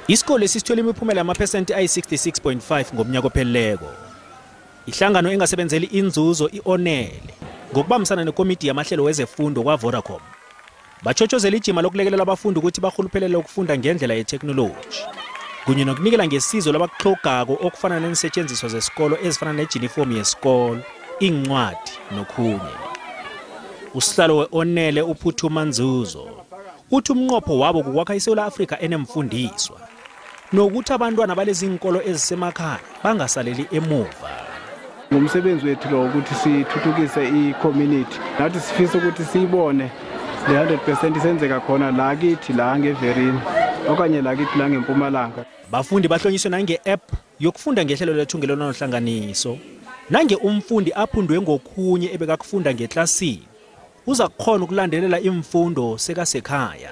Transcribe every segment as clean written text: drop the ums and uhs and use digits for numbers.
Isikole sisithola imiphumela yamaphesenti ayi-66.5 ngomnyaka opheleleko. Ihlangano engasebenzeli inzuzo ionele ngokubambisana nekomiti yamahlelo wezefundo kwa-Vodacom. Bachotshozela ijima lokulekelela abafundi ukuthi bahuluphelele ukufunda ngendlela yeteknoloji. Kunye nokunikela ngesizo labakuhlogako okufana nesisetshenziswa zesikolo ezifana nejinifomu yesikolo, incwadi nokhunye. Usihlalo we-onele uphuthuma nzuzo uthi umnqopho wabo kukwakha iSouth Africa enemfundiswa nokuthi abantwana balezi inkolo ezisemakhaya bangasaleli emuva. Ngumsebenzi wethu lo ukuthi sithuthukise i-community nathi sifisa ukuthi siyibone le 100% senzeka khona la kithi la ngeverini okanye la kithi la ngeMpumalanga. Bafundi bahlonyiswe nange-app yokufunda ngehlelo lethungelwano nohlanganiso nange umfundi aphundwe ngokhunye ebekakufunda ngeklasini uza kukhona ukulandelela imfundo sekasekhaya.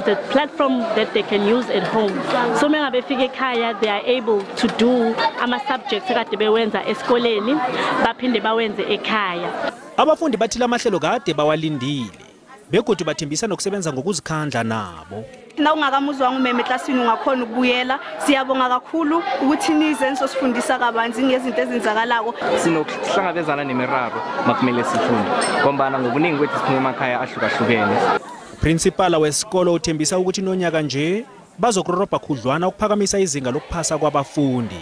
The platform that they can use at home. So mengabe fika ekhaya they are able to do ama subjects ekade bewenza esikoleni baphinde bawenze ekhaya. Abafundi bathi lamahlelo kade bawalindile begodwa bathembisa nokusebenza ngokuzikhandla nabo. Na ungakamuzwa ngumeme eklasini ungakhona ukubuyela. Siyabonga kakhulu ukuthi nize nisosifundisa kabanzi ngezinto ezenzakalako. Sinokuhlangabezana nemiraro makumele sifunde ngombana ngobuningi kwethu siphuma emakhaya ahlukahlukene. Principal wesikolo uthembisa ukuthi nonyaka nje bazokurobha khudlwana ukuphakamisa izinga lokuphasa kwabafundi.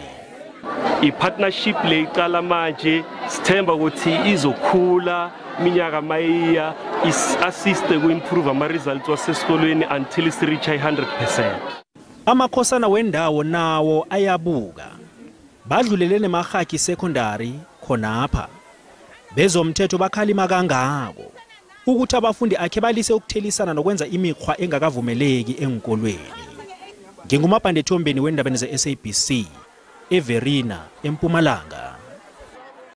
I-partnership le iqala manje sithemba ukuthi izokhula minyaka mayiya is-assiste ku-improve ama-results wasesikolweni until isi-reach 100%. Amakhosana wendawo nawo ayabuka. Badlulele nemahaki secondary khonapha. Bezomthetho bakhalima kangako ukuthi abafundi akhe balise ukuthelisana nokwenza imikhwa engakavumeleki eenkolweni. Ngingumabhande Thombeni wendabeni ze-SABC, eVerina, eMpumalanga.